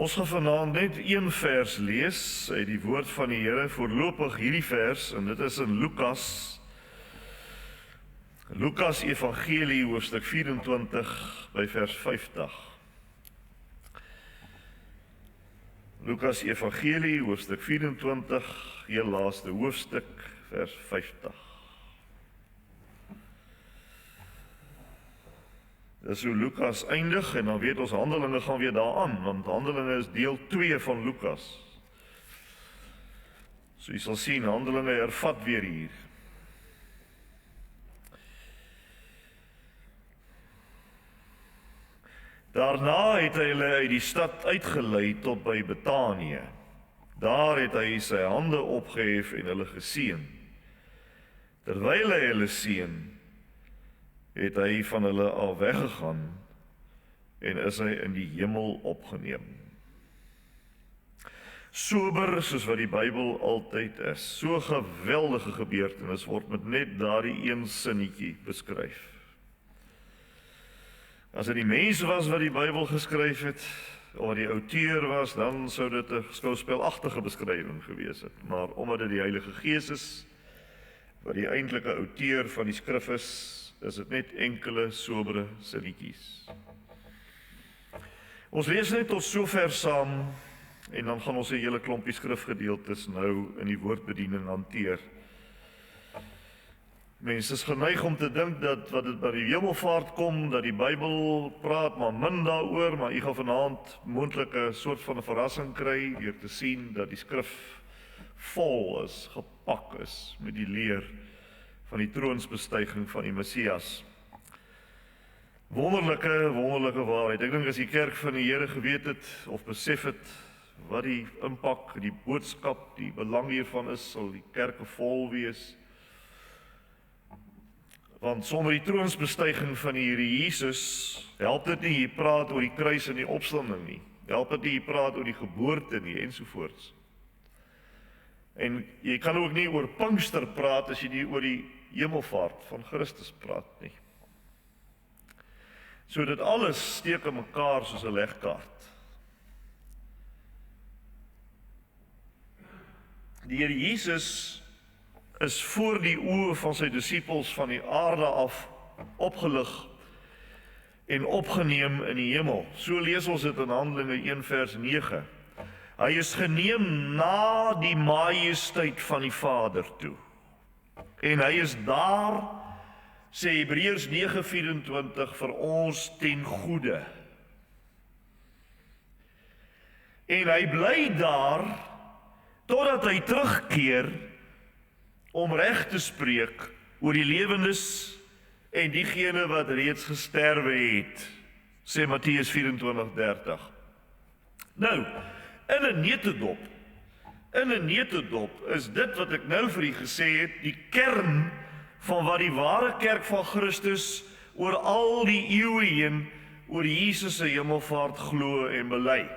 Ons gaan vanaand net een vers lees uit die woord van die Here, voorlopig hierdie vers, en dit is in Lukas Evangelie, hoofstuk 24, by vers 50. Lukas Evangelie, hoofstuk 24, heel laaste hoofstuk, vers 50. Dis hoe Lukas eindig, en dan weet ons Handelinge gaan weer daaraan, want Handelinge is deel 2 van Lukas. So jy sal sien, Handelinge hervat weer hier. Daarna het hy hulle uit die stad uitgelei tot by Betanië. Daar het hy sy hande opgehef en hulle geseën. Terwyl hy hulle seën, het hy van hulle al weggegaan en is hy in die hemel opgeneem. Sober soos wat die Bybel altyd is. So geweldige gebeurtenis word met net daardie een sinnetjie beskryf. As dit die mense was wat die Bybel geskryf het, of die outeur was, dan sou dit 'n skouspelagtige beskrywing gewees het. Maar omdat dit die Heilige Gees is, wat die eintlike outeur van die skrif is dit net enkele sobere sinnetjies. Ons lees net tot sover saam, en dan gaan ons 'n hele klompie skrifgedeeltes nou in die woordbediening hanteer. Mense is geneig om te dink dat wat dit by die hemelvaart kom, dat die Bybel praat maar min daaroor, maar u gaan vanaand moontlik 'n soort van 'n verrassing kry deur te sien dat die skrif vol is, gepak is met die leer van die troonsbestuiging van die Messias. Wonderlike waarheid. Ek dink as die kerk van die Here geweet het, of besef het, wat die impak, die boodskap, die belang hiervan is, sal die kerke vol wees. Want sonder die troonsbestuiging van die Here Jesus, help dit nie, jy praat oor die kruis en die opstanding nie. Help dit nie, jy praat oor die geboorte nie, ensovoorts. En jy kan ook nie oor Pinkster praat as jy nie oor die hemelvaart van Christus praat nie. So dit alles steek in mekaar soos 'n legkaart. Die Here Jesus is voor die oë van sy disippels van die aarde af opgelig en opgeneem in die hemel. So lees ons dit in Handelinge 1 vers 9. Hy is geneem na die majesteit van die Vader toe. En hy is daar, sê Hebreërs 9:24, vir ons ten goeie. En hy bly daar, totdat hy terugkeer, om reg te spreek oor die lewendes en diegene wat reeds gesterwe het, sê Matteus 24:30. Nou, in 'n neutedop is dit wat ek nou vir u gesê het, die kern van wat die ware kerk van Christus oor al die eeue heen oor Jesus se hemelvaart glo en bely.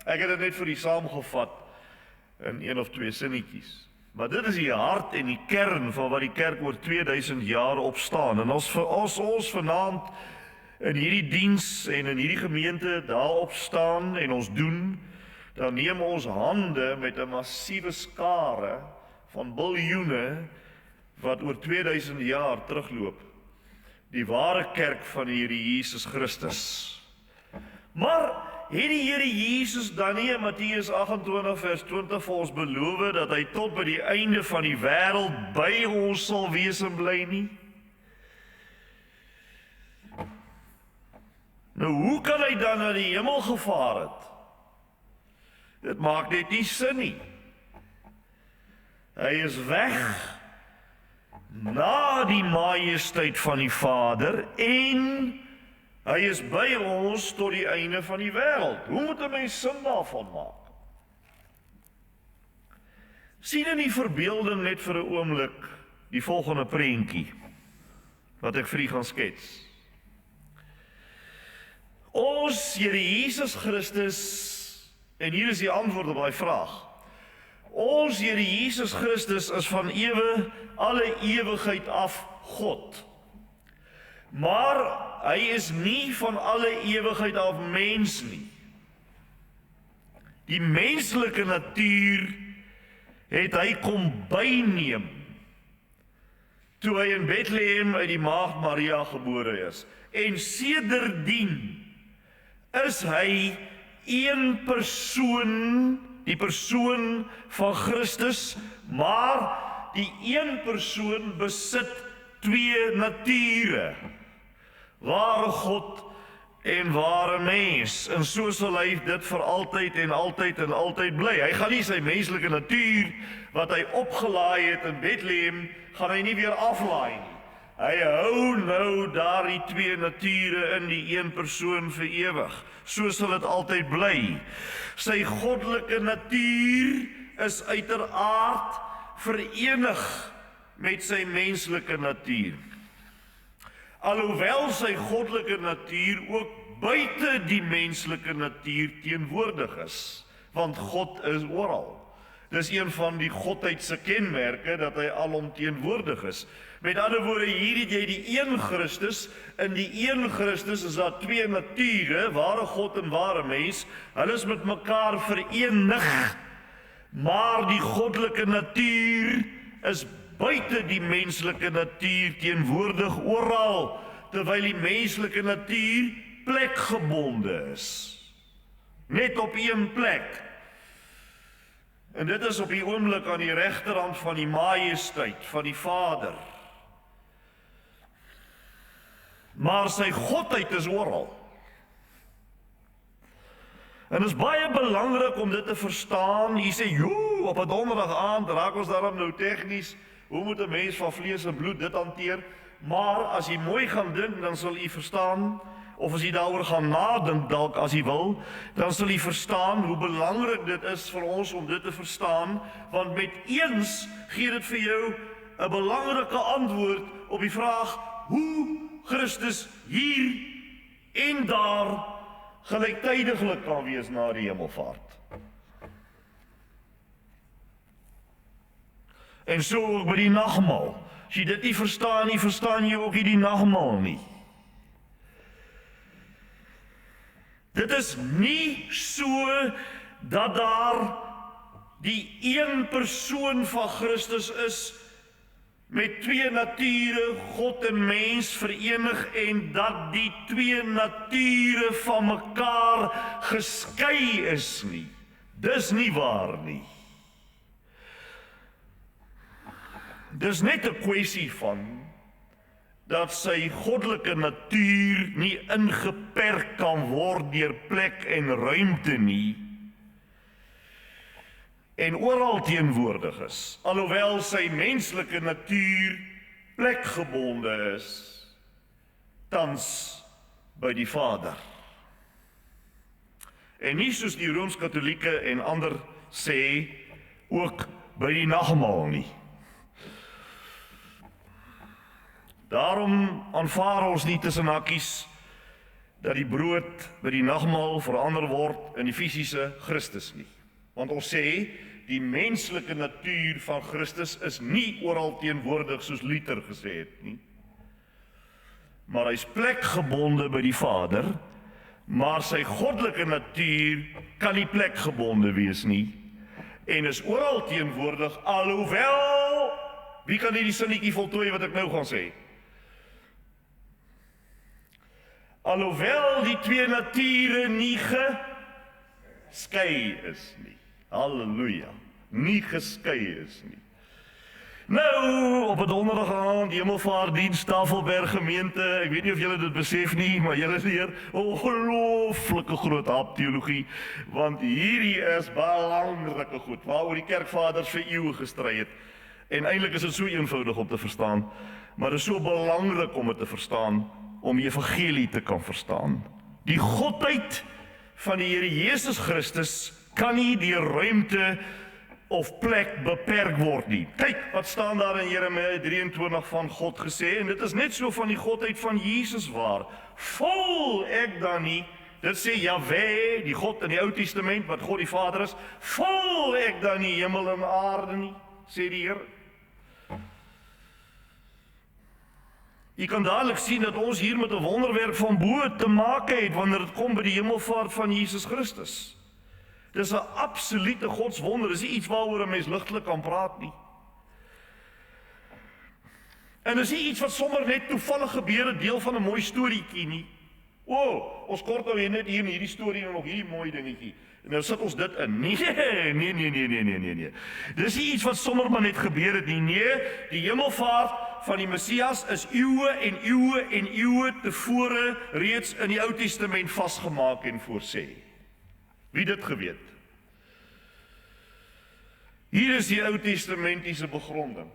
Ek het dit net vir u saamgevat in 1 of 2 sinnetjies. Maar dit is die hart en die kern van wat die kerk oor 2000 jaar opstaan. En as ons vanaand in hierdie diens en in hierdie gemeente daarop staan en ons doen, dan neem ons hande met 'n massiewe skare van biljoene wat oor 2000 jaar terugloop. Die ware kerk van die Here Jesus Christus. Maar het die Here Jesus dan nie in Matteus 28 vers 20 vir ons beloof dat hy tot by die einde van die wêreld by ons sal wees en bly nie? Nou hoe kan hy dan na die hemel gevaar het? Dit maak net nie sin nie. Hy is weg na die majesteit van die Vader en hy is by ons tot die einde van die wêreld. Hoe moet 'n mens sin daarvan maak? Sien in die verbeelding net vir 'n oomblik die volgende prentjie wat ek vir u gaan skets. Ons Here Jesus Christus, en hier is die antwoord op daai vraag. Ons Here Jesus Christus is van alle ewigheid af God. Maar hy is nie van alle ewigheid af mens nie. Die menslike natuur het hy kom byneem toe hy in Bethlehem uit die maagd Maria gebore is. En sedertdien is hy een persoon, die persoon van Christus, maar die een persoon besit twee nature, ware God en ware mens, en so sal hy dit vir altyd en altyd en altyd bly. Hy gaan nie sy menslike natuur, wat hy opgelaai het in Bethlehem, gaan hy nie weer aflaai nie. Hy hou nou daardie twee nature in die een persoon vir ewig. So sal dit altyd bly. Sy goddelike natuur is uiteraard verenig met sy menslike natuur. Alhoewel sy goddelike natuur ook buite die menslike natuur teenwoordig is, want God is oral. Dis een van die godheid se kenmerke, dat hy alomteenwoordig is. Met ander woorde, hier het jy die een Christus, in die een Christus is daar twee nature, ware God en ware mens, hulle is met mekaar verenig, maar die goddelike natuur is buite die menslike natuur teenwoordig oral, terwyl die menslike natuur plekgebonde is. Net op een plek. En dit is op die oomblik aan die regterhand van die majesteit, van die Vader. Maar sy godheid is oral. En dit is baie belangrik om dit te verstaan. Jy sê, joe, op 'n donderdag aand raak ons daarom nou tegnies, hoe moet 'n mens van vlees en bloed dit hanteer? Maar as jy mooi gaan dink, dan sal jy verstaan, of as jy daaroor gaan nadink dalk as jy wil, dan sal jy verstaan hoe belangrik dit is vir ons om dit te verstaan, want met eens gee dit vir jou 'n belangrike antwoord op die vraag hoe Christus hier en daar gelyktydiglik kan wees na die hemelvaart. En so ook by die nagmaal. As jy dit nie verstaan jy ook nie die nagmaal nie. Dit is nie so dat daar die een persoon van Christus is met twee nature, God en mens verenig, en dat die twee nature van mekaar geskei is nie. Dis nie waar nie. Dis net 'n kwessie van dat sy goddelike natuur nie ingeperk kan word deur plek en ruimte nie, en oral teenwoordig is, alhoewel sy menslike natuur plekgebonde is, tans by die Vader. En nie soos die Rooms-Katolieke en ander sê, ook by die nagmaal nie. Daarom aanvaar ons nie tussen hakkies dat die brood by die nagmaal verander word in die fisiese Christus nie. Want ons sê, die menslike natuur van Christus is nie oral teenwoordig soos Luther gesê het nie. Maar hy is plekgebonde by die Vader, maar sy goddelike natuur kan nie plekgebonde wees nie, en is oral teenwoordig, alhoewel, wie kan die sinnetjie voltooi wat ek nou gaan sê? Alhoewel die twee nature nie geskei is nie. Halleluja. Nie geskei is nie. Nou, op 'n donderdag aand, die Hemelvaartdiens, Tafelberg gemeente, ek weet nie of julle dit besef nie, maar julle leer ongelooflike groot hap teologie, want hierdie is belangrike goed, waaroor die kerkvaders vir eeue gestry het. En eintlik is dit so eenvoudig om te verstaan, maar dit is so belangrik om dit te verstaan, om die evangelie te kan verstaan. Die godheid van die Here Jesus Christus kan nie deur ruimte of plek beperk word nie. Kyk, wat staan daar in Jeremia 23 van God gesê, en dit is net so van die godheid van Jesus waar. Vol ek dan nie, dit sê Jahwe, die God in die Ou Testament, wat God die Vader is, vol ek dan nie hemel en aarde nie, sê die Here. Jy kan dadelik sien dat ons hier met 'n wonderwerk van bo te maak het wanneer dit kom by die hemelvaart van Jesus Christus. Dis 'n absolute godswonder, dis nie iets waaroor 'n mens ligtelik kan praat nie. En dis nie iets wat sommer net toevallig gebeur, 'n deel van 'n mooi storieetjie nie. Ons kort nou net hier in hierdie storie en nog hierdie mooi dingetjie. En nou sit ons dit in. Nee. Dis nie iets wat sommer maar net gebeur het nie. Nee, die hemelvaart van die Messias is eeue en eeue tevore reeds in die Ou Testament vasgemaak en voorsê. Wie dit geweet? Hier is die Ou Testamentiese begronding.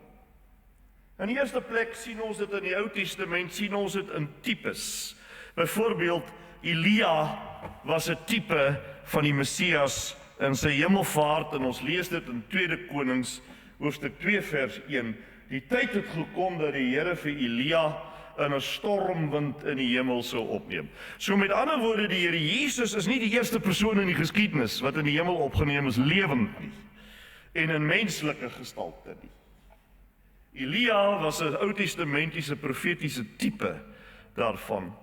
In die eerste plek sien ons dit in die Ou Testament, sien ons dit in tipes. Byvoorbeeld, Elia was 'n tipe van die Messias in sy hemelvaart, en ons lees dit in 2 Konings, hoofstuk 2 vers 1. Die tyd het gekom dat die Here vir Elia in 'n stormwind in die hemel sou opneem. So met ander woorde, die Here Jesus is nie die eerste persoon in die geskiedenis wat in die hemel opgeneem is lewend nie, en in menslike gestalte nie. Elia was 'n Ou Testamentiese profetiese tipe daarvan.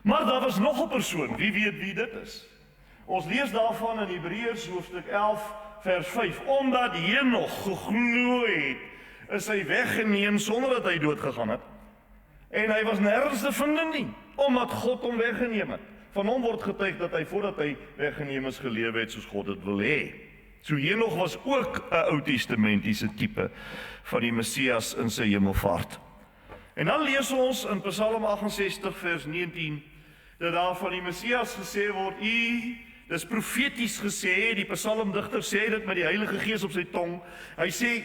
Maar daar was nog 'n persoon, wie weet wie dit is? Ons lees daarvan in Hebreërs hoofstuk 11 vers 5. Omdat Henog geglo het, is hy weggeneem sonder dat hy dood gegaan het. En hy was nêrens te vind nie, omdat God hom weggeneem het. Van hom word getuig dat hy voordat hy weggeneem is gelewe het soos God dit wil hê. So Henog was ook 'n Ou Testamentiese tipe van die Messias in sy hemelvaart. En dan lees ons in Psalm 68 vers 19 dat daar van die Messias gesê word, dis profeties gesê, die psalmdigter sê dit met die Heilige Gees op sy tong. Hy sê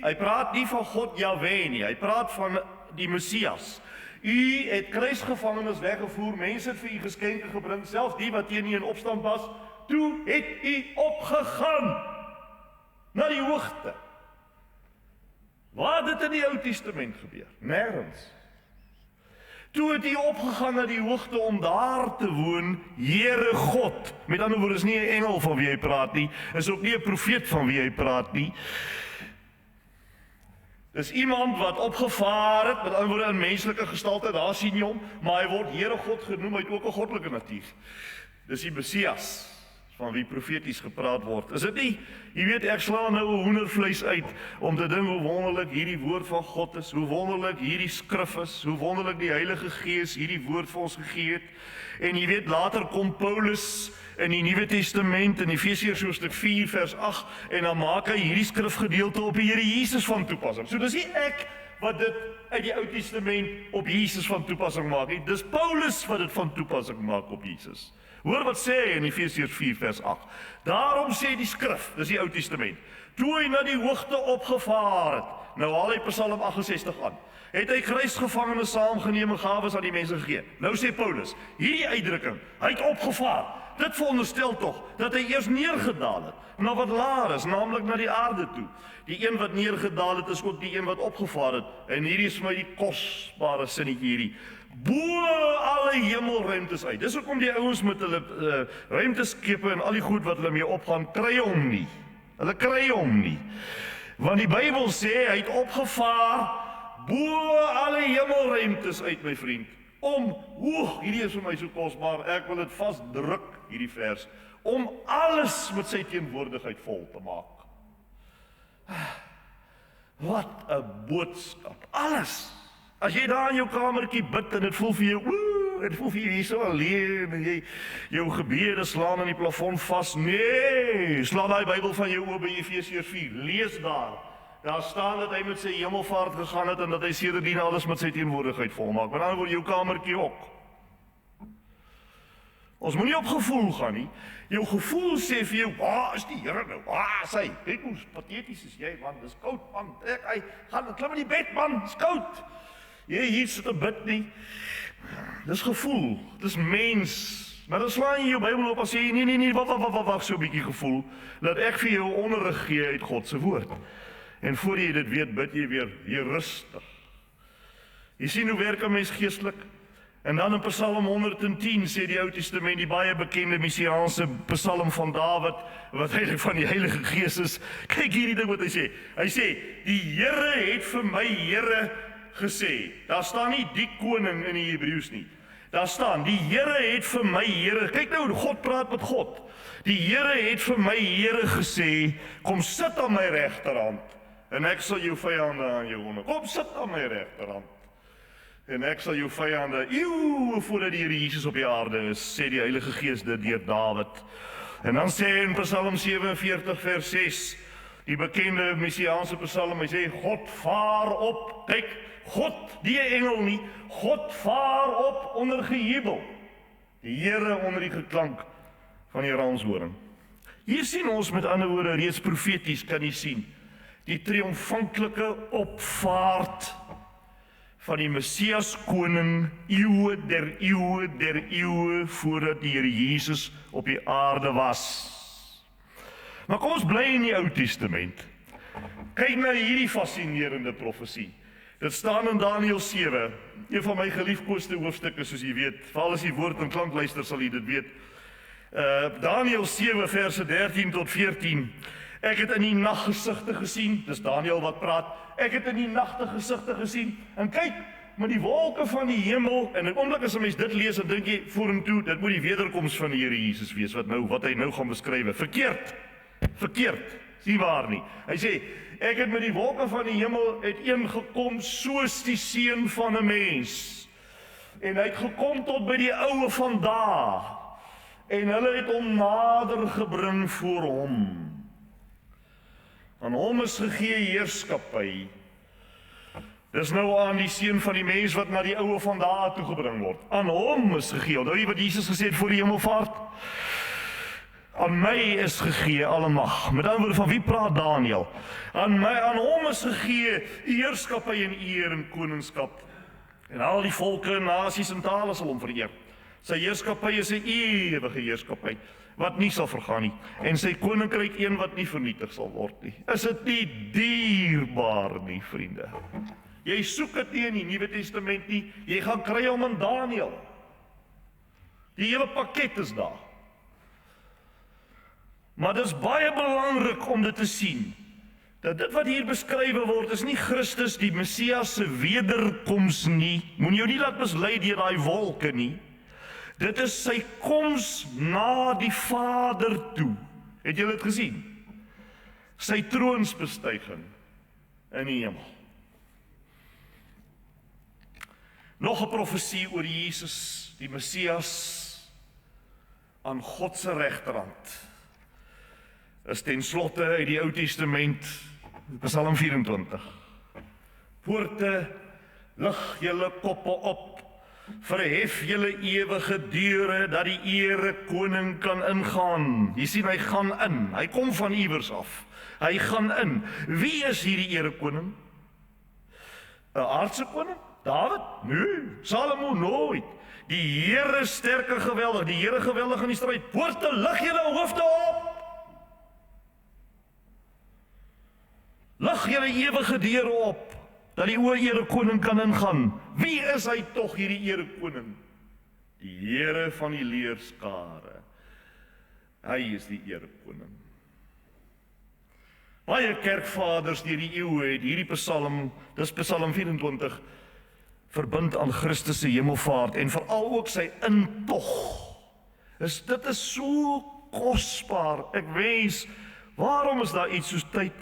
hy praat nie van God Jahwe nie, hy praat van die Messias. U het kruisgevangenes weggevoer, mense het vir u geskenke gebring, selfs die wat teen u in opstand was, toe het u opgegaan na die hoogte. Waar het dit in die Ou Testament gebeur? Nêrens. Toe het hy opgegaan na die hoogte om daar te woon, Here God. Met ander woorde, is nie 'n engel van wie hy praat nie, is ook nie 'n profeet van wie hy praat nie. Dis iemand wat opgevaar het, met ander woorde in menslike gestalte, daar sien jy hom, maar hy word Here God genoem, hy het ook 'n goddelike natuur. Dis die Messias van wie profeties gepraat word. Is dit nie? Jy weet, ek slaan nou 'n hoendervleis uit om te dink hoe wonderlik hierdie woord van God is, hoe wonderlik hierdie skrif is, hoe wonderlik die Heilige Gees hierdie woord vir ons gegee het. En jy weet, later kom Paulus in die Nuwe Testament in Efesiërs hoofstuk 4 vers 8 en dan maak hy hierdie skrifgedeelte op die Here Jesus van toepassing. So dis nie ek wat dit uit die Ou Testament op Jesus van toepassing maak nie. Dis Paulus wat dit van toepassing maak op Jesus. Hoor wat sê hy in Efesiërs 4 vers 8. Daarom sê die skrif, dis die Ou Testament, toe hy na die hoogte opgevaar het, nou haal hy Psalm 68 aan, het hy kruisgevangenes saamgeneem en gawes aan die mense gegee. Nou sê Paulus, hierdie uitdrukking, hy het opgevaar, dit veronderstel tog, dat hy eers neergedaal het, na wat laer is, naamlik na die aarde toe. Die een wat neergedaal het, is ook die een wat opgevaar het, en hierdie is my die kosbare sinnetjie hierdie, bo alle hemelruimtes uit. Dis hoekom die ouens met hulle ruimteskepe en al die goed wat hulle mee opgaan, kry hom nie. Hulle kry hom nie. Want die Bybel sê, hy het opgevaar bo alle hemelruimtes uit, my vriend. Hierdie is vir my so kosbaar, ek wil dit vasdruk, hierdie vers, om alles met sy teenwoordigheid vol te maak. Wat 'n boodskap, alles. As jy daar in jou kamertjie bid en dit voel vir jou, dit voel vir jou hier so alleen, en jy jou gebede slaan in die plafon vas, nee, slaan daai Bybel van jou oop by Efesiërs 4, lees daar. Daar staan dat hy met sy hemelvaart gegaan het en dat hy sedertdien alles met sy teenwoordigheid volmaak. Met ander woorde, jou kamertjie ook. Ons moet nie op gevoel gaan nie. Jou gevoel sê vir jou, waar is die Here nou? Waar is hy? Kyk hoe pateties is jy, man. Dis koud, man. Hy gaan klim in die bed, man. Dis koud. Jy hier sit te bid nie. Dis gevoel. Dis mens. Maar dan slaan jy jou Bybel op en sê, nee, wag so 'n bietjie gevoel. Laat ek vir jou onderrig gee uit God se woord. En voor jy dit weet, bid jy weer rustig. Jy sien hoe werk 'n mens geestelik? En dan in Psalm 110 sê die Ou Testament, die baie bekende messiaanse Psalm van Dawid, wat eintlik van die Heilige Gees is. Kyk hierdie ding wat hy sê. Hy sê, die Here het vir my Here gesê. Daar staan nie die koning in die Hebreëus nie. Daar staan, die Here het vir my, Here, kyk nou, God praat met God. Die Here het vir my, Here, gesê, kom sit aan my regterhand, en ek sal jou vyande aan jou onder. Kom sit aan my regterhand, en ek sal jou vyande, eeuw, voordat die Here Jesus op die aarde is, sê die Heilige Gees dit deur Dawid. En dan sê hy in Psalm 47 vers 6, die bekende Messiaanse Psalm, hy sê, God vaar op, kyk, God, die engel nie, God vaar op onder gejubel, die Here onder die geklank van die ramshoring. Hier sien ons met ander woorde reeds profeties, kan jy sien, die triomfanklike opvaart van die Messias koning, eeuwe der eeuwe, voordat die Here Jesus op die aarde was. Maar kom ons bly in die Ou Testament. Kyk na hierdie fascinerende profesie. Dit staan in Daniël 7, een van my geliefkoeste hoofstukke, soos jy weet, veral as jy woord en klank luister, sal jy dit weet. Daniël 7 verse 13 tot 14. Ek het in die naggesigte gesien, dis Daniël wat praat, ek het in die naggesigte gesien, en kyk, met die wolke van die hemel, en in oomblik as 'n mens dit lees, dan dink jy vorentoe, dit moet die wederkoms van die Here Jesus wees, wat hy nou gaan beskryf. Verkeerd, nie waar nie. Hy sê, ek het met die wolke van die hemel uiteengekom soos die seun van 'n mens. En hy het gekom tot by die oue van dae. En hulle het hom nader gebring voor hom. Aan hom is gegee heerskappy. Dis nou aan die seun van die mens wat na die oue van dae toegebring word. Aan hom is gegee. Onthou jy wat Jesus gesê het voor die hemelvaart? Aan my is gegee alle mag. Met ander woorde, van wie praat Daniël? Aan hom is gegee heerskappy en eer en koningskap. En al die volke, nasies en tale sal hom vereer. Sy heerskappy is 'n ewige heerskappy wat nie sal vergaan nie, en sy koninkryk een wat nie vernietig sal word nie. Is dit nie dierbaar nie, vriende? Jy soek dit nie in die Nuwe Testament nie, jy gaan kry hom in Daniël. Die hele pakket is daar. Maar dit is baie belangrik om dit te sien, dat dit wat hier beskrywe word, is nie Christus die Messias se wederkoms nie. Moenie jou nie laat mislei deur daai wolke nie. Dit is sy koms na die Vader toe. Het julle dit gesien? Sy troonsbestuiging in die hemel. Nog 'n profesie oor Jesus, die Messias, aan God se regterhand. Is ten slotte uit die Ou Testament, Psalm 24. Poorte, lig julle koppe op, verhef julle ewige deure, dat die ere koning kan ingaan. Jy sien, hy gaan in, hy kom van iewers af, hy gaan in. Wie is hierdie ere koning? 'n aardse koning? Dawid? Nee, Salomo nooit. Die Here sterk en geweldig, die Here geweldig in die stryd. Poorte, lig julle hoofde op. Lig julle ewige deure op, dat die ere koning kan ingaan. Wie is hy tog, hierdie ere koning? Die Here van die leerskare. Hy is die ere koning. Baie kerkvaders deur die eeue het hierdie Psalm, dis Psalm 24, verbind aan Christus se hemelvaart en veral ook sy intog. Dit is so kosbaar. Ek wens, waarom is daar iets soos tyd,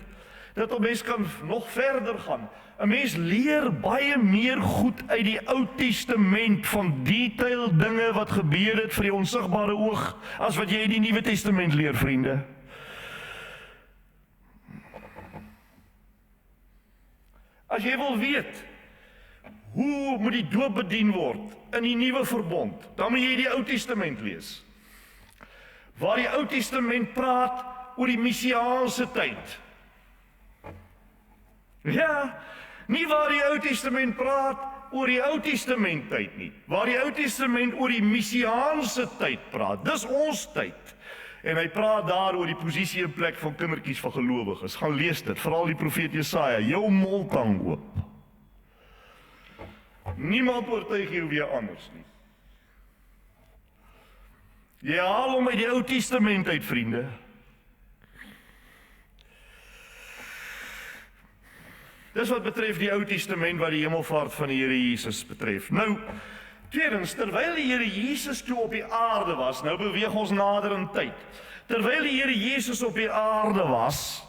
dat 'n mens kan nog verder gaan. 'n Mens leer baie meer goed uit die Ou Testament van detail dinge wat gebeur het vir die onsigbare oog, as wat jy uit die Nuwe Testament leer, vriende. As jy wil weet, hoe moet die doop bedien word in die Nuwe Verbond, dan moet jy die Ou Testament lees. Waar die Ou Testament praat oor die messiaanse tyd. Ja, nie waar die Ou Testament praat oor die Ou Testament tyd nie. Waar die Ou Testament oor die messiaanse tyd praat. Dis ons tyd. En hy praat daar oor die posisie en plek van kindertjies van gelowiges. Gaan lees dit, veral die profeet Jesaja, jou moltang oop. Niemand oortuig jou weer anders nie. Jy haal hom uit die Ou Testament uit, vriende. Dis wat betref die Ou Testament wat die hemelvaart van die Here Jesus betref. Nou, Tweedens, terwyl die Here Jesus toe op die aarde was, nou beweeg ons nader in tyd. Terwyl die Here Jesus op die aarde was,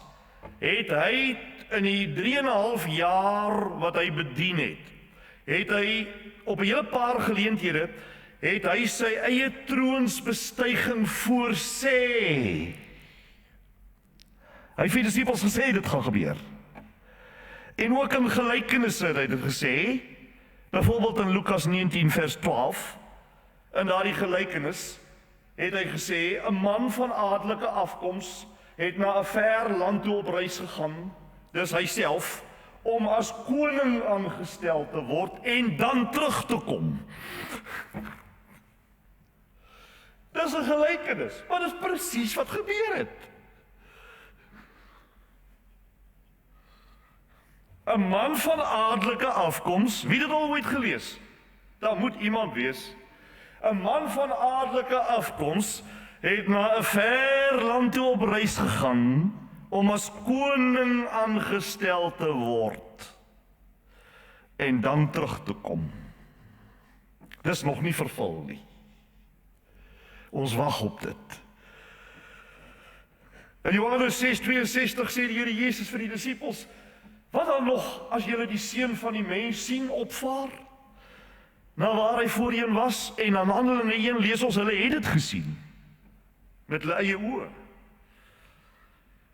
het hy in die 3,5 jaar wat hy bedien het hy op 'n hele paar geleenthede, het hy sy eie troonsbestuiging voorsê. Hy het vir die disippels gesê dit gaan gebeur. En ook in gelykenisse het hy dit gesê. Byvoorbeeld in Lukas 19 vers 12, in daardie gelykenis het hy gesê, 'n man van adelike afkoms het na 'n ver land toe op reis gegaan, dis hy self, om as koning aangestel te word en dan terug te kom. Dis 'n gelykenis, maar dis presies wat gebeur het. 'n man van adelike afkoms, wie het dit al ooit gelees? Daar moet iemand wees. 'n man van adelike afkoms het na 'n ver land toe op reis gegaan om as koning aangestel te word en dan terug te kom. Dis nog nie vervul nie. Ons wag op dit. In Johannes 6:62 sê die Here Jesus vir die disippels, wat dan nog as julle die Seun van die Mens sien opvaar? Na waar hy voorheen was, en aan Handelinge 1 lees ons, hulle het dit gesien. Met hulle eie oë.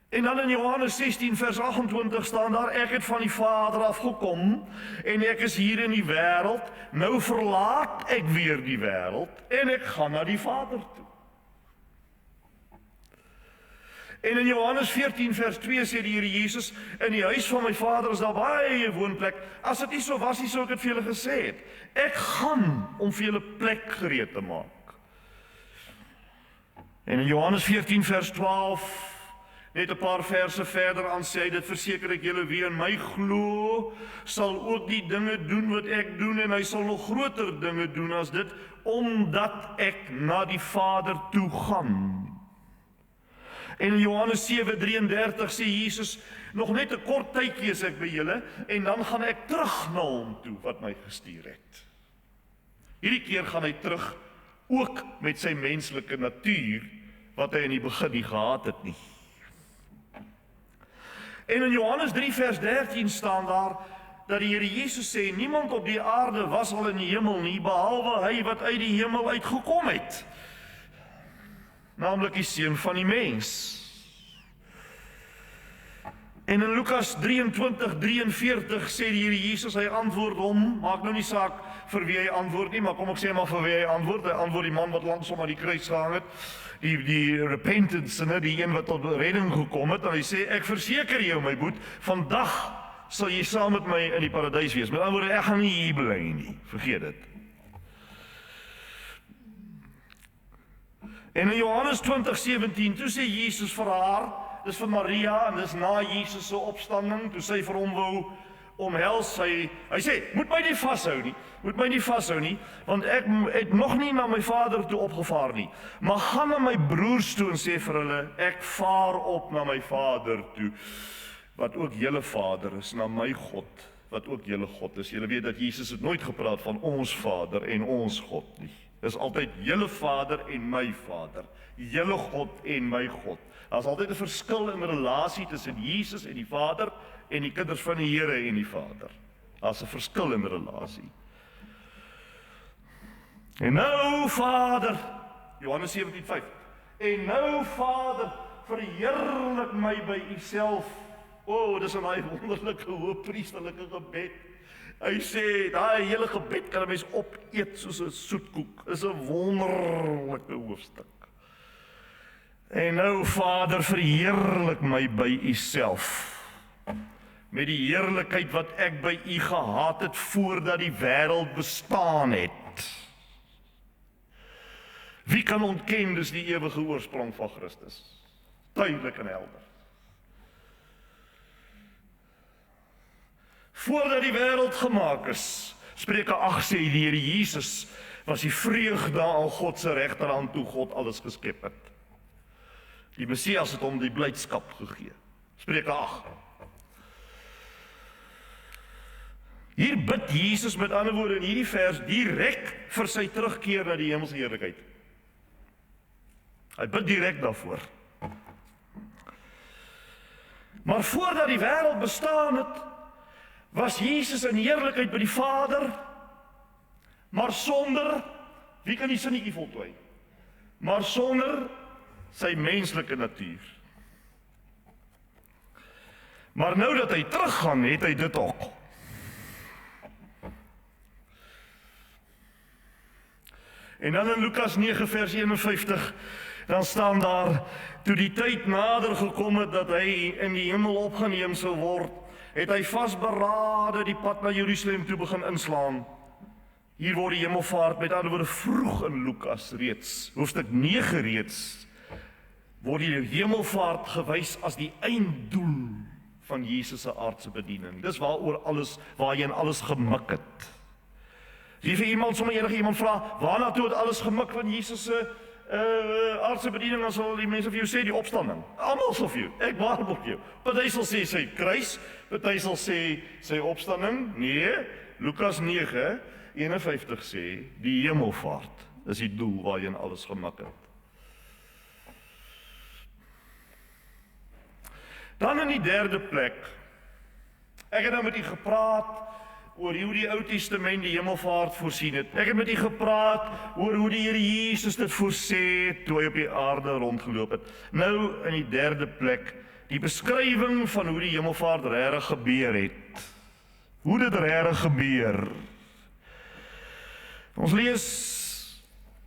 En dan in Johannes 16 vers 28 staan daar, ek het van die Vader afgekom, en ek is hier in die wêreld, nou verlaat ek weer die wêreld, en ek gaan na die Vader toe. En in Johannes 14 vers 2 sê die Here Jesus, in die huis van my Vader is daar baie woonplek, as dit nie so was nie, sou ek dit vir julle gesê het. Ek gaan om vir julle plek gereed te maak. En in Johannes 14 vers 12, net 'n paar verse verder aan sê hy, dit verseker ek julle, wie in my glo, sal ook die dinge doen wat ek doen, en hy sal nog groter dinge doen as dit, omdat ek na die Vader toe gaan. En in Johannes 7:33 sê Jesus, nog net 'n kort tydjie is ek by julle, en dan gaan ek terug na hom toe wat my gestuur het. Hierdie keer gaan hy terug, ook met sy menslike natuur, wat hy in die begin nie gehad het nie. En in Johannes 3 vers 13 staan daar, dat die Here Jesus sê, niemand op die aarde was al in die hemel nie, behalwe hy wat uit die hemel uitgekom het. Naamlik die Seun van die Mens. En in Lukas 23:43 sê die Here Jesus, hy antwoord hom, maak nou nie saak vir wie hy antwoord nie, maar kom ek sê maar vir wie hy antwoord die man wat langsom aan die kruis gehang het, die repentance, die een wat tot redding gekom het, en hy sê, ek verseker jou my boet, vandag sal jy saam met my in die paradys wees. Met ander woorde, ek gaan nie hier bly nie, vergeet dit. En in Johannes 20:17, toe sê Jesus vir haar, dis vir Maria, en dis na Jesus se opstanding, toe sy vir hom wou omhels, hy sê, moet my nie vashou nie, want ek het nog nie na my Vader toe opgevaar nie, maar gaan na my broers toe en sê vir hulle, ek vaar op na my Vader toe, wat ook julle Vader is, na my God, wat ook julle God is. Julle weet dat Jesus het nooit gepraat van ons Vader en ons God nie. Dis altyd julle Vader en my Vader, julle God en my God. Daar's altyd 'n verskil in relasie tussen Jesus en die Vader en die kinders van die Here en die Vader. Daar's 'n verskil in relasie. En nou Vader, Johannes 17:5. En nou Vader, verheerlik my by U self. O, dis 'n baie wonderlike hoëpriesterlike gebed. Hy sê, daai hele gebed kan 'n mens opeet soos 'n soetkoek. Dis 'n wonderlike hoofstuk. En nou Vader, verheerlik my by U self, met die heerlikheid wat ek by U gehad het voordat die wêreld bestaan het. Wie kan ontken dis die ewige oorsprong van Christus? Duidelik en helder. Voordat die wêreld gemaak is, Spreuke 8 sê die Here Jesus was die vreugde aan God se regterhand toe God alles geskep het. Die Messias het hom die blydskap gegee. Spreuke 8. Hier bid Jesus met ander woorde in hierdie vers direk vir sy terugkeer na die hemelse heerlikheid. Hy bid direk daarvoor. Maar voordat die wêreld bestaan het, was Jesus in heerlikheid by die Vader, maar sonder, wie kan die sinnetjie voltooi? Maar sonder sy menslike natuur. Maar nou dat hy teruggaan, het hy dit ook. En dan in Lukas 9 vers 51, dan staan daar, toe die tyd nader gekom het dat hy in die hemel opgeneem sou word, het hy vasberade die pad na Jerusalem toe begin inslaan. Hier word die hemelvaart met ander woorde vroeg in Lukas reeds, hoofstuk 9 reeds, word die hemelvaart gewys as die einddoel van Jesus se aardse bediening. Dis waarheen alles gemik het. As vir iemand, sommer enige iemand vra, waarna toe het alles gemik van Jesus se aardse bediening, dan sal die mense vir jou sê die opstanding. Almal sal vir jou, ek waarborg jou. Party sal sê sy kruis, party sal sê sy opstanding. Nee, Lukas 9:51 sê die hemelvaart is die doel waarheen alles gemik het. Dan in die derde plek, ek het nou met u gepraat oor hoe die Ou Testament die hemelvaart voorsien het. Ek het met u gepraat oor hoe die Here Jesus dit voorsê het toe hy op die aarde rondgeloop het. Nou in die derde plek, die beskrywing van hoe die hemelvaart regtig gebeur het. Hoe dit regtig gebeur. Ons lees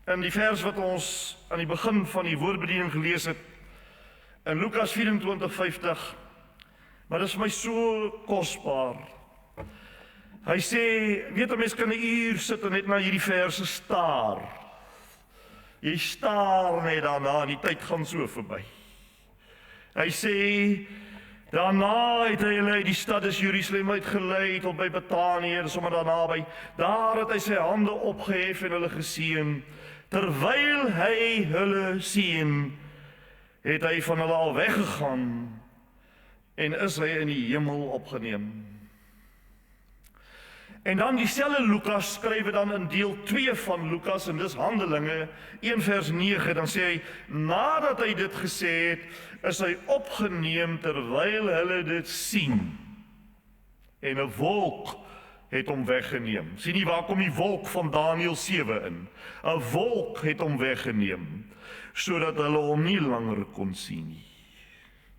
in die vers wat ons aan die begin van die woordbediening gelees het, in Lukas 24:50, maar dit is vir my so kosbaar. Hy sê, weet 'n mens kan 'n uur sit en net na hierdie verse staar. Jy staar net daarna en die tyd gaan so verby. Hy sê, daarna het hy hulle uit die stad is Jerusalem uitgelei tot by Betanië, sommer daar naby. Daar het hy sy hande opgehef en hulle geseën. Terwyl hy hulle seën, het hy van hulle al weggegaan en is hy in die hemel opgeneem. En dan dieselfde Lukas skryf dan in deel 2 van Lukas, en dis Handelinge 1 vers 9, dan sê hy, nadat hy dit gesê het, is hy opgeneem terwyl hulle dit sien. En 'n wolk het hom weggeneem. Sien jy waar kom die wolk van Daniël 7 in? 'n Wolk het hom weggeneem, sodat hulle hom nie langer kon sien nie.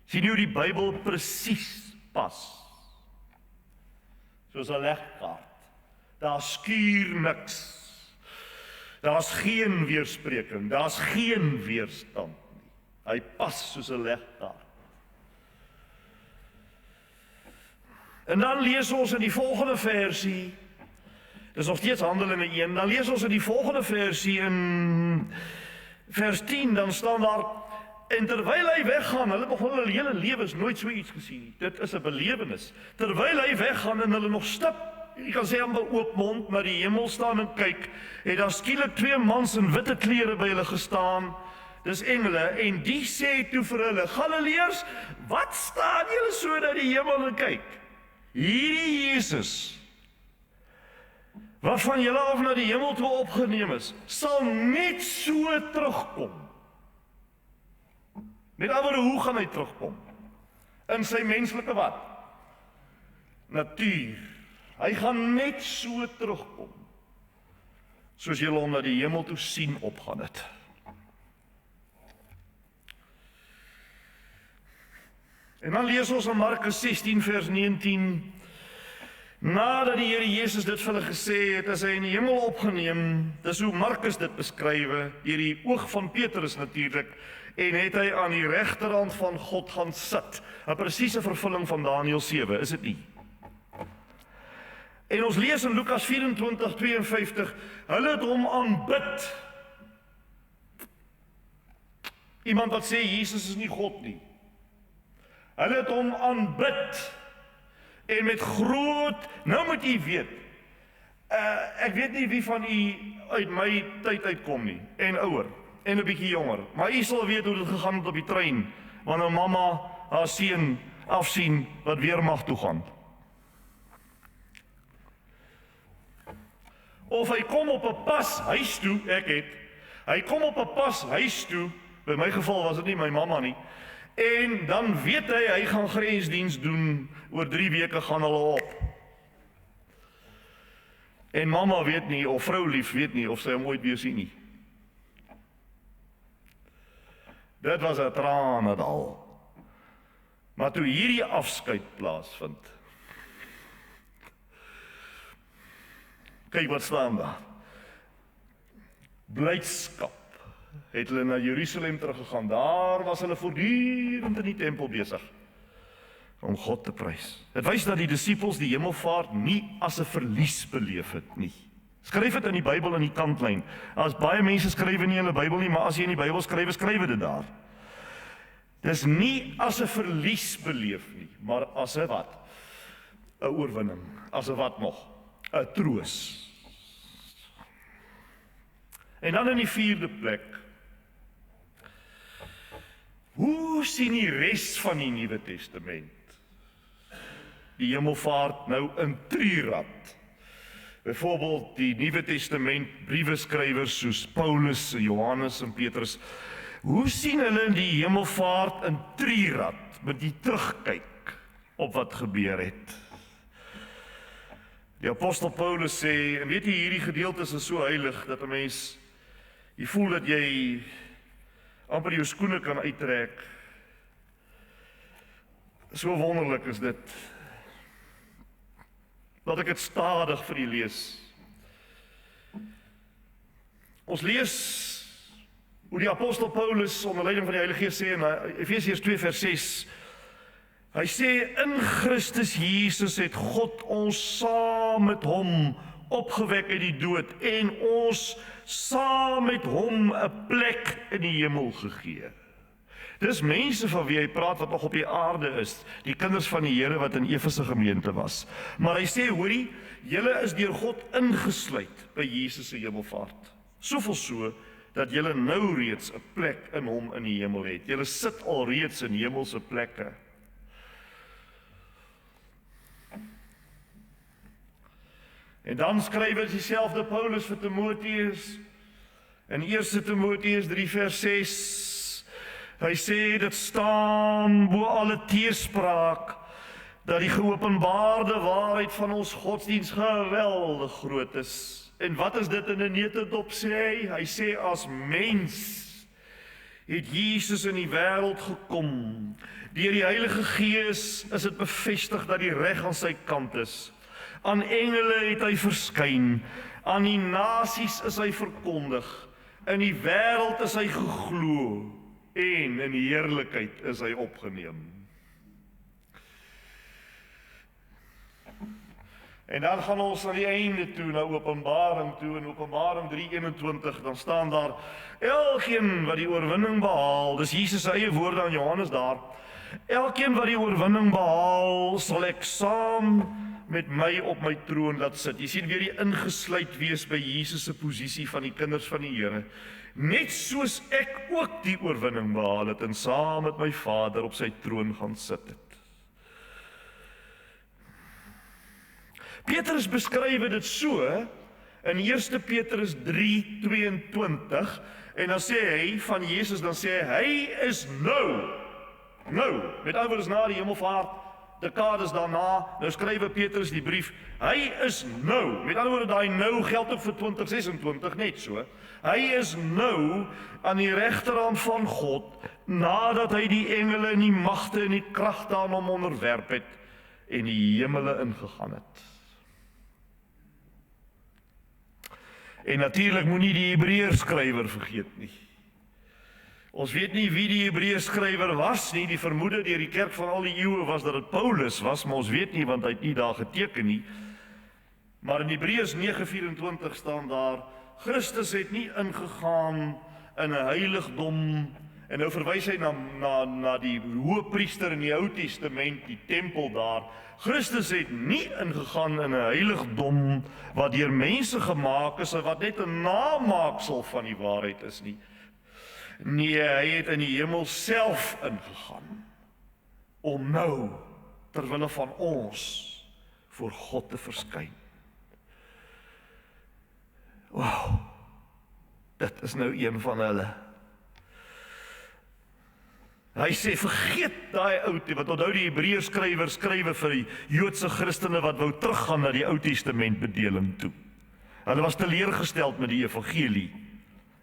Sien jy hoe die Bybel presies pas? Soos 'n legkaart. Daar skuur niks. Daar's geen weerspreking, daar's geen weerstand nie. Hy pas soos 'n legkaart. En dan lees ons in die volgende versie, dis nog steeds Handelinge 1, dan lees ons in die volgende versie in vers 10, dan staan daar, en terwyl hy weggaan, hulle begon hulle hele lewens nooit so iets gesien nie. Dit is 'n belewenis. Terwyl hy weggaan en hulle nog stap, jy kan sê amper oop mond na die hemel staan en kyk, het daar skielik 2 mans in witte klere by hulle gestaan, dis engele, en die sê toe vir hulle, Galileërs, wat staan julle so na die hemel en kyk? Hierdie Jesus, waarvan julle af na die hemel toe opgeneem is, sal net so terugkom. Met ander woorde, hoe gaan hy terugkom? In sy menslike wat? Natuur. Hy gaan net so terugkom, soos julle hom na die hemel toe sien opgaan het. En dan lees ons in Markus 16 vers 19, nadat die Here Jesus dit vir hulle gesê het, is hy in die hemel opgeneem, dis hoe Markus dit beskrywe, deur die oog van Petrus natuurlik, en het hy aan die regterhand van God gaan sit, 'n presiese vervulling van Daniël 7, is dit nie? En ons lees in Lukas 24:52, hulle het hom aanbid. Iemand wat sê Jesus is nie God nie. Hulle het hom aanbid. En met groot, nou moet u weet, ek weet nie wie van u uit my tyd uitkom nie, en ouer, en 'n bietjie jonger, maar u sal weet hoe dit gegaan het op die trein, wanneer mamma haar seun afsien wat weermag toe gaan. Of hy kom op 'n pas huis toe, hy kom op 'n pas huis toe, by my geval was dit nie my mamma nie, en dan weet hy gaan grensdiens doen, oor 3 weke gaan hulle op. En mamma weet nie, of vrou lief weet nie, of sy hom ooit weer sien nie. Dit was 'n tranendal. Maar toe hierdie afskeid plaasvind, kyk wat staan daar. Blydskap het hulle na Jerusalem teruggegaan. Daar was hulle voortdurend in die tempel besig om God te prys. Dit wys dat die disippels die hemelvaart nie as 'n verlies beleef het nie. Skryf dit in die Bybel in die kantlyn. As baie mense skryf nie in hulle Bybel nie, maar as jy in die Bybel skryf dit daar. Dis nie as 'n verlies beleef nie, maar as 'n wat? 'n oorwinning. As 'n wat nog? 'n troos. En dan in die 4de plek, hoe sien die res van die Nuwe Testament die hemelvaart nou in trierad? Byvoorbeeld die Nuwe Testament brieweskrywers soos Paulus, Johannes en Petrus, hoe sien hulle die hemelvaart in trierad met die terugkyk op wat gebeur het? Die apostel Paulus sê, en weet jy, hierdie gedeeltes is so heilig dat 'n mens, jy voel dat jy amper jou skoene kan uittrek. So wonderlik is dit. Laat ek dit stadig vir u lees. Ons lees hoe die apostel Paulus onder leiding van die Heilige Gees sê in Efesiërs 2 vers 6. Hy sê, in Christus Jesus het God ons saam met hom opgewek uit die dood en ons saam met hom 'n plek in die hemel gegee. Dis mense van wie hy praat wat nog op die aarde is, die kinders van die Here wat in Efese gemeente was. Maar hy sê, hoorie, julle is deur God ingesluit by Jesus se hemelvaart. Soveel so, dat julle nou reeds 'n plek in hom in die hemel het. Julle sit al reeds in hemelse plekke. En dan skryf hy dieselfde Paulus vir Timoteus, in 1 Timoteus 3 vers 6, hy sê, dit staan bo alle teespraak, dat die geopenbaarde waarheid van ons godsdienst geweldig groot is. En wat is dit in 'n neutedop sê hy? Hy sê, as mens het Jesus in die wêreld gekom. Deur die Heilige Gees is dit bevestig dat die reg aan sy kant is. Aan engele het hy verskyn, aan die nasies is hy verkondig, in die wêreld is hy geglo, en in die heerlikheid is hy opgeneem. En dan gaan ons na die einde toe, na Openbaring toe, in Openbaring 3:21, dan staan daar, elkeen wat die oorwinning behaal, dis Jesus se eie woorde aan Johannes daar, elkeen wat die oorwinning behaal, sal ek saam met my op my troon laat sit. Jy sien weer die ingesluit wees by Jesus se posisie van die kinders van die Here. Net soos ek ook die oorwinning behaal het en saam met my Vader op sy troon gaan sit het. Petrus beskryf dit so in 1 Petrus 3:22 en dan sê hy van Jesus, dan sê hy is nou, met ander woorde is na die hemelvaart, dekades daarna, nou skryf Petrus die brief, hy is nou, met ander woorde daai nou geld ook vir 2026, net so, hy is nou aan die regterhand van God, nadat hy die engele en die magte en die kragte aan hom onderwerp het, en die hemele ingegaan het. En natuurlik moenie die Hebreërskrywer vergeet nie. Ons weet nie wie die Hebreërskrywer was nie, die vermoede deur die kerk van al die eeue was dat dit Paulus was, maar ons weet nie want hy het nie daar geteken nie. Maar in Hebreërs 9:24 staan daar, Christus het nie ingegaan in 'n heiligdom, en nou verwys hy na die hoëpriester in die Ou Testament, die tempel daar. Christus het nie ingegaan in 'n heiligdom wat deur mense gemaak is en wat net 'n namaaksel van die waarheid is nie. Nee, hy het in die hemel self ingegaan om nou terwille van ons voor God te verskyn. Wow, dit is nou een van hulle. Hy sê, vergeet daai oud, want onthou die Hebreërs skrywe vir die Joodse Christene wat wou teruggaan na die Ou Testament bedeling toe. Hulle was teleurgesteld met die evangelie.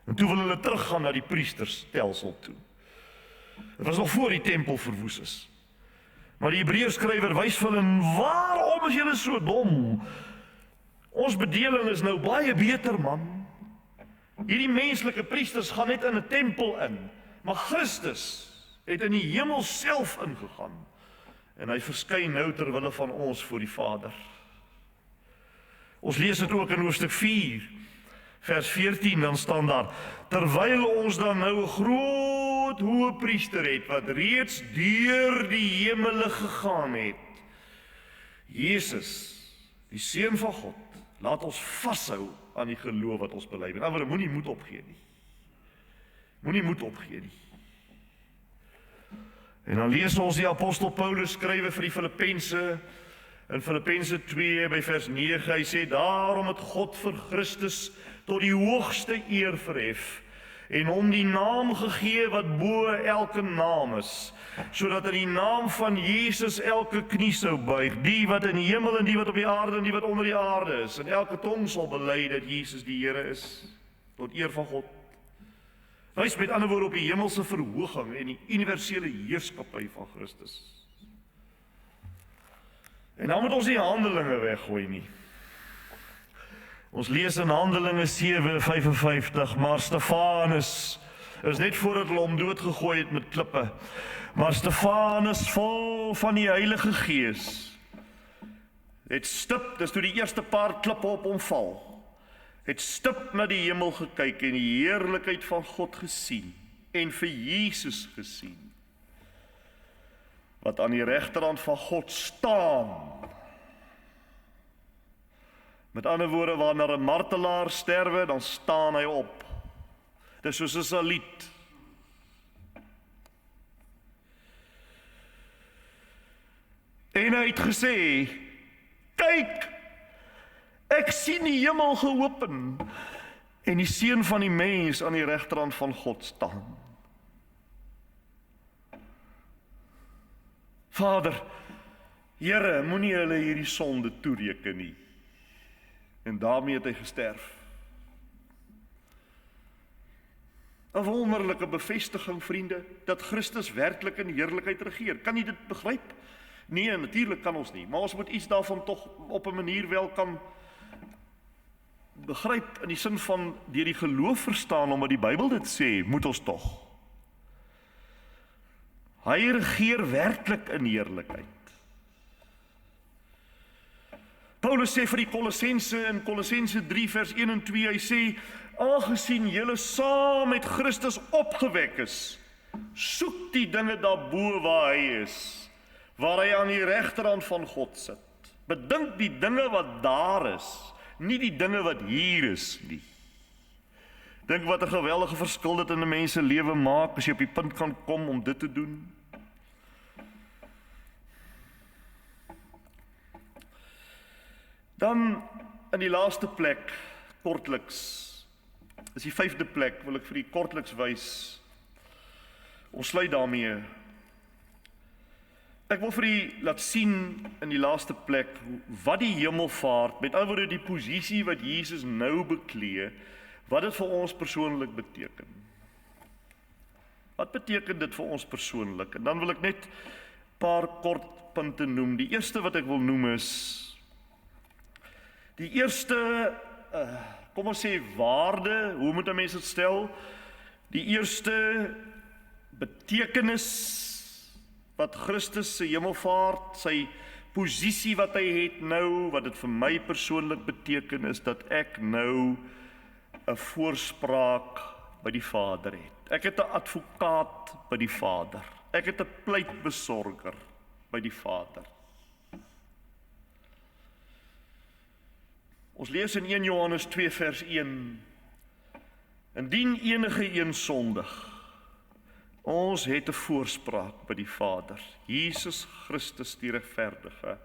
En toe wil hulle teruggaan na die priesterstelsel toe. Dit was nog voor die tempel verwoes is. Maar die Hebreërs skrywer wys vir hulle, waarom is julle so dom? Ons bedeling is nou baie beter, man. Hierdie menslike priesters gaan net in 'n tempel in, maar Christus het in die hemel self ingegaan. En hy verskyn nou terwille van ons voor die Vader. Ons lees dit ook in hoofstuk 4, vers 14, dan staan daar, terwyl ons dan nou 'n groot hoëpriester het, wat reeds deur die hemele gegaan het, Jesus, die Seun van God, laat ons vashou aan die geloof wat ons bely. Met ander woorde, moenie moed opgee nie. Moenie moed opgee nie. En dan lees ons die apostel Paulus skrywe vir die Filippense, in Filippense 2 by vers 9, hy sê, daarom het God vir Christus tot die hoogste eer verhef, en hom die naam gegee wat bo elke naam is, sodat in die naam van Jesus elke knie sou buig, die wat in die hemel en die wat op die aarde en die wat onder die aarde is, en elke tong sal bely dat Jesus die Here is, tot eer van God. Wys met ander woorde op die hemelse verhoging en die universele heerskappy van Christus. En dan moet ons die Handelinge weggooi nie. Ons lees in Handelinge 7:55, maar Stefanus is net voordat hulle hom doodgegooi het met klippe, maar Stefanus vol van die Heilige Gees het stip, dis toe die eerste paar klippe op hom val, het stip na die hemel gekyk en die heerlikheid van God gesien en vir Jesus gesien, wat aan die regterhand van God staan. Met ander woorde, wanneer 'n martelaar sterwe, dan staan hy op. Dis soos 'n saliet. En hy het gesê, kyk, ek sien die hemel geopen en die Seun van die mens aan die regterhand van God staan. Vader, Here, moenie hulle hierdie sonde toereken nie. En daarmee het hy gesterf. 'n wonderlike bevestiging, vriende, dat Christus werklik in heerlikheid regeer. Kan jy dit begryp? Nee, natuurlik kan ons nie, maar ons moet iets daarvan tog op 'n manier wel kan begryp, in die sin van deur die geloof verstaan, omdat die Bybel dit sê, moet ons tog. Hy regeer werklik in heerlikheid. Paulus sê vir die Kolossense in Kolossense 3 vers 1 en 2, hy sê, aangesien julle saam met Christus opgewek is, soek die dinge daarbo waar hy is, waar hy aan die regterhand van God sit. Bedink die dinge wat daar is, nie die dinge wat hier is nie. Dink wat 'n geweldige verskil dit in 'n mens se lewe maak, as jy op die punt kan kom om dit te doen. Dan in die laaste plek, kortliks, is die 5de plek, wil ek vir die kortliks wys. Ons sluit daarmee. Ek wil vir u laat sien in die laaste plek, wat die hemelvaart, met ander woorde die posisie wat Jesus nou beklee, wat dit vir ons persoonlik beteken. Wat beteken dit vir ons persoonlik? En dan wil ek net 'n paar kort punte noem. Die eerste wat ek wil noem is, die eerste, kom ons sê waarde, hoe moet 'n mens dit stel? Die eerste betekenis wat Christus se hemelvaart, sy posisie wat hy het nou, wat dit vir my persoonlik beteken, is dat ek nou 'n voorspraak by die Vader het. Ek het 'n advokaat by die Vader. Ek het 'n pleitbesorger by die Vader. Ons lees in 1 Johannes 2 vers 1, indien enige een sondig, ons het 'n voorspraak by die Vader, Jesus Christus die regverdige.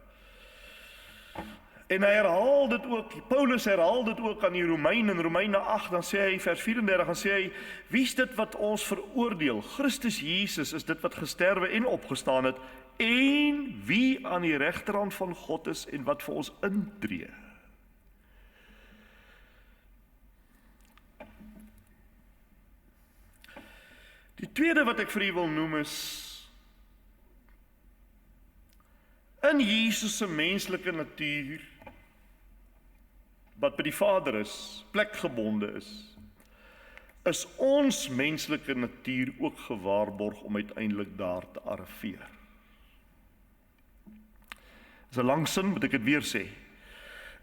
En hy herhaal dit ook, Paulus herhaal dit ook aan die Romeine, in Romeine 8, dan sê hy, vers 34, dan sê hy, wie is dit wat ons veroordeel? Christus Jesus is dit wat gesterwe en opgestaan het, en wie aan die regterhand van God is en wat vir ons intree. Die tweede wat ek vir u wil noem is, in Jesus se menslike natuur, wat by die Vader is, plekgebonde is ons menslike natuur ook gewaarborg om uiteindelik daar te arriveer. Dis 'n lang sin, moet ek dit weer sê.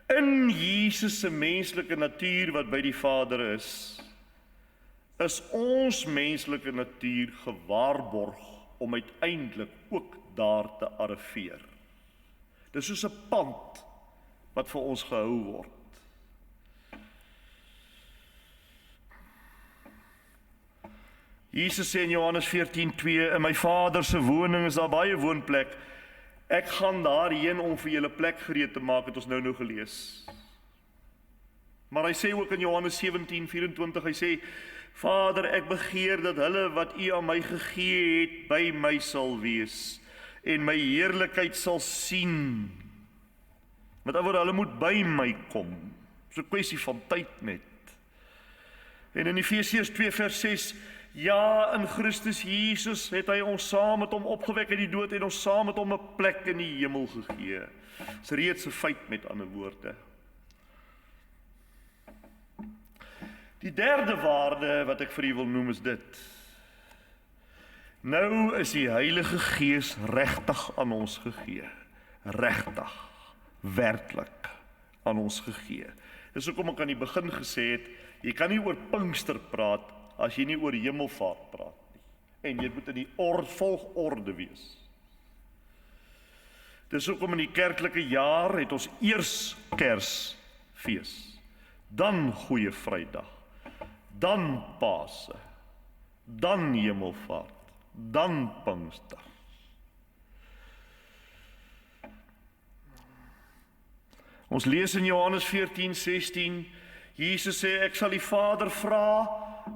In Jesus se menslike natuur wat by die Vader is ons menslike natuur gewaarborg om uiteindelik ook daar te arriveer. Dis soos 'n pand wat vir ons gehou word. Jesus sê in Johannes 14:2, in my Vader se woning is daar baie woonplek. Ek gaan daarheen om vir julle plek gereed te maak, het ons nou gelees. Maar hy sê ook in Johannes 17:24, hy sê, Vader, ek begeer dat hulle wat u aan my gegee het, by my sal wees, en my heerlikheid sal sien. Met ander woorde, hulle moet by my kom. So 'n kwessie van tyd net. En in Efesiërs 2 vers 6, ja, in Christus Jesus het hy ons saam met hom opgewek uit die dood en ons saam met hom 'n plek in die hemel gegee. Dis reeds 'n feit, met ander woorde. Die derde waarde wat ek vir u wil noem is dit. Nou is die Heilige Gees regtig aan ons gegee. Regtig, werklik aan ons gegee. Dis hoekom ek aan die begin gesê het, jy kan nie oor Pinkster praat as jy nie oor hemelvaart praat nie. En jy moet in die volgorde wees. Dis hoekom in die kerklike jaar het ons eers Kersfees, dan Goeie Vrydag, dan Paase, dan Hemelvaart, dan Pinkster. Ons lees in Johannes 14:16, Jesus sê, ek sal die Vader vra,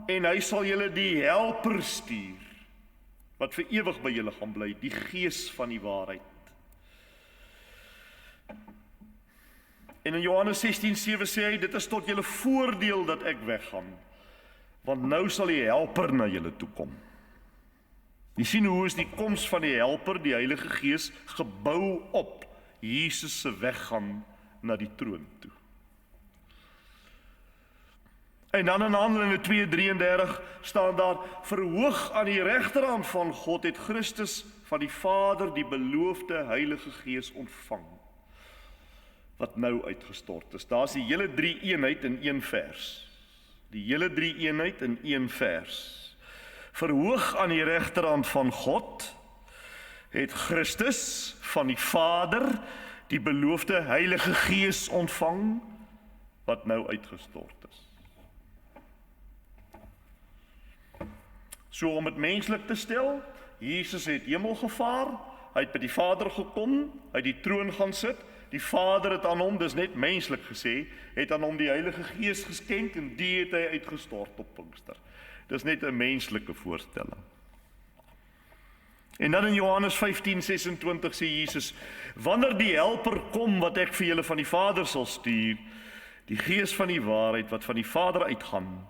en hy sal julle die helper stuur, wat vir ewig by julle gaan bly, die Gees van die waarheid. En in Johannes 16:7 sê hy, dit is tot julle voordeel dat ek weggaan, want nou sal die helper na julle toe kom. Jy sien hoe is die koms van die helper, die Heilige Gees, gebou op Jesus se weggaan na die troon toe. En dan in Handelinge 2:33 staan daar, verhoog aan die regterhand van God het Christus van die Vader die beloofde Heilige Gees ontvang, wat nou uitgestort is. Daar is die hele drie eenheid in een vers. Die hele drie eenheid in een vers. Verhoog aan die regterhand van God het Christus van die Vader die beloofde Heilige Gees ontvang, wat nou uitgestort is. So om het menslik te stel, Jesus het hemel gevaar, hy het by die Vader gekom, hy het die troon gaan sit, die Vader het aan hom, dis net menslik gesê, het aan hom die Heilige Gees geskenk en die het hy uitgestort op Pinkster. Dis net 'n menslike voorstelling. En dan in Johannes 15:26 sê Jesus, wanneer die helper kom wat ek vir julle van die Vader sal stuur, die Gees van die waarheid wat van die Vader uitgaan,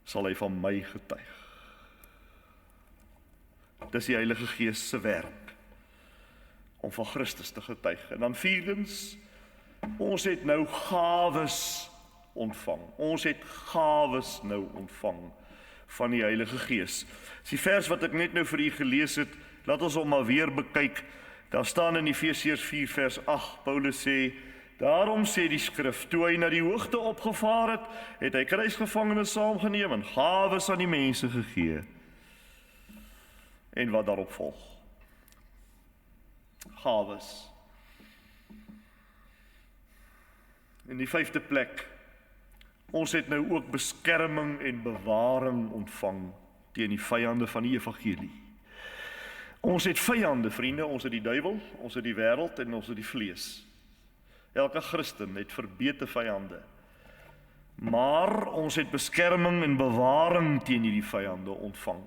sal hy van my getuig. Dis die Heilige Gees se werk om van Christus te getuig. En dan vierdens, ons het nou gawes ontvang. Ons het gawes nou ontvang van die Heilige Gees. Dis die vers wat ek net nou vir u gelees het, laat ons hom maar weer bekyk. Daar staan in Efesiërs 4 vers 8, Paulus sê, daarom sê die skrif, toe hy na die hoogte opgevaar het, het hy kruisgevangenes saamgeneem en gawes aan die mense gegee. En wat daarop volg. Gawes. In die 5de plek, ons het nou ook beskerming en bewaring ontvang teen die vyande van die evangelie. Ons het vyande, vriende, ons het die duiwel, ons het die wêreld en ons het die vlees. Elke Christen het verbete vyande. Maar ons het beskerming en bewaring teen hierdie vyande ontvang.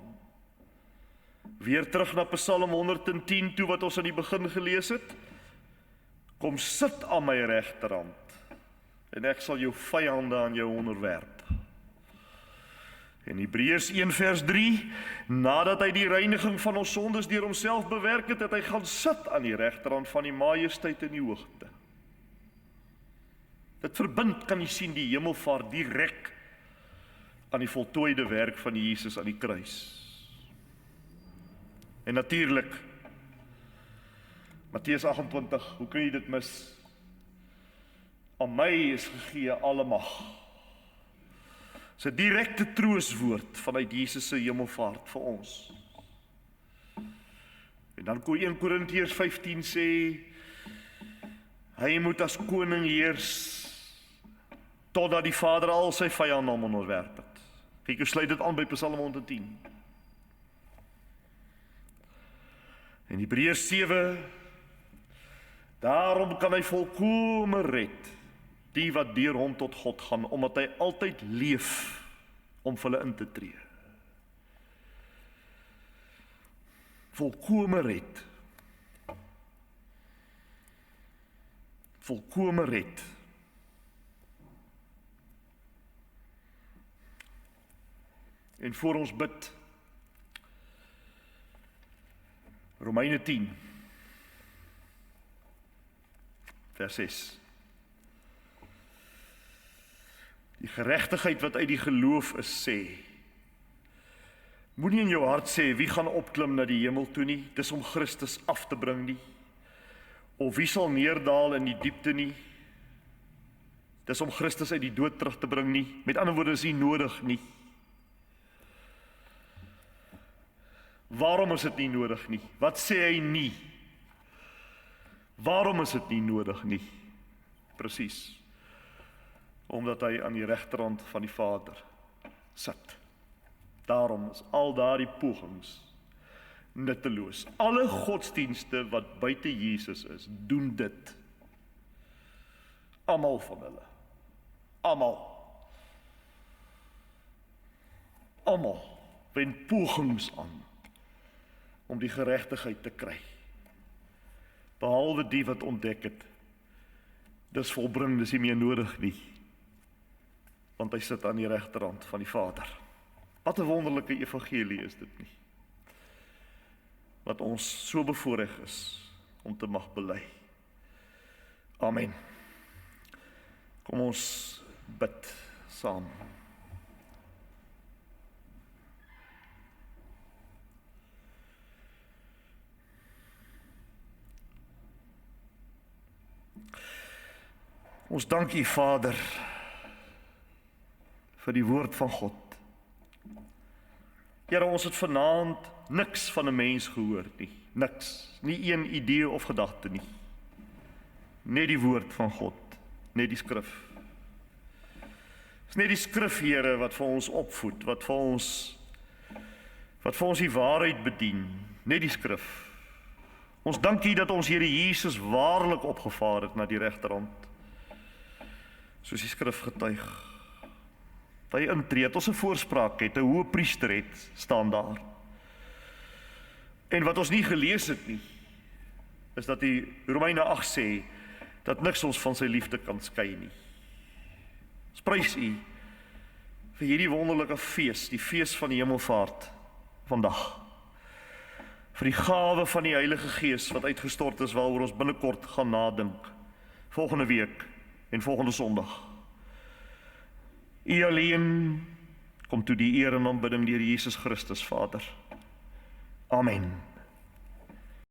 Weer terug na Psalm 110 toe wat ons aan die begin gelees het. Kom sit aan my regterhand en ek sal jou vyande aan jou onderwerp. En Hebreërs 1 vers 3, nadat hy die reiniging van ons sondes deur homself bewerk het, het hy gaan sit aan die regterhand van die majesteit in die hoogte. Dit verbind, kan jy sien, die hemelvaart direk aan die voltooide werk van Jesus aan die kruis. En natuurlik, Matteus 28, hoe kun jy dit mis? Aan my is gegee alle mag. Dit is 'n direkte troostwoord vanuit Jesus se hemelvaart vir ons. En dan 1 Korintiërs 15 sê, hy moet as koning heers, totdat die Vader al sy vyande hom onderwerp het. Kyk, hoe sluit dit aan by Psalm 110. En Hebreërs 7, daarom kan hy volkome red, die wat deur hom tot God gaan, omdat hy altyd leef om vir hulle in te tree. Volkome red. Volkome red. En voor ons bid, Romeine 10, vers 6. Die geregtigheid wat uit die geloof is sê, moenie in jou hart sê, wie gaan opklim na die hemel toe nie, dis om Christus af te bring nie, of wie sal neerdaal in die diepte nie, dis om Christus uit die dood terug te bring nie, met ander woorde is nie nodig nie. Waarom is dit nie nodig nie? Wat sê hy nie? Waarom is dit nie nodig nie? Presies. Omdat hy aan die regterhand van die Vader sit. Daarom is al daardie pogings nutteloos. Alle godsdienste wat buite Jesus is, doen dit. Almal van hulle. Almal wend pogings aan om die geregtigheid te kry. Behalwe die wat ontdek het, dis volbring, dis nie meer nodig nie. Want hy sit aan die regterhand van die Vader. Wat 'n wonderlike evangelie is dit nie? Wat ons so bevoorreg is om te mag bely. Amen. Kom ons bid saam. Ons dank U, Vader, vir die woord van God. Here, ons het vanaand niks van 'n mens gehoor nie. Niks. Nie een idee of gedagte nie. Net die woord van God. Net die skrif. Dis net die skrif, Here, wat vir ons opvoed, wat vir ons die waarheid bedien. Net die skrif. Ons dank U dat ons Here Jesus waarlik opgevaar het na die regterhand. Soos die skrif getuig. Dat hy intree, dat ons 'n voorspraak het, 'n hoëpriester het, staan daar. En wat ons nie gelees het nie, is dat die Romeine 8 sê, dat niks ons van sy liefde kan skei nie. Ons prys U vir hierdie wonderlike fees, die fees van die hemelvaart vandag. Vir die gawe van die Heilige Gees wat uitgestort is, waaroor ons binnekort gaan nadink. Volgende week en volgende Sondag. U alleen kom toe die eer en aanbidding deur Jesus Christus, Vader. Amen.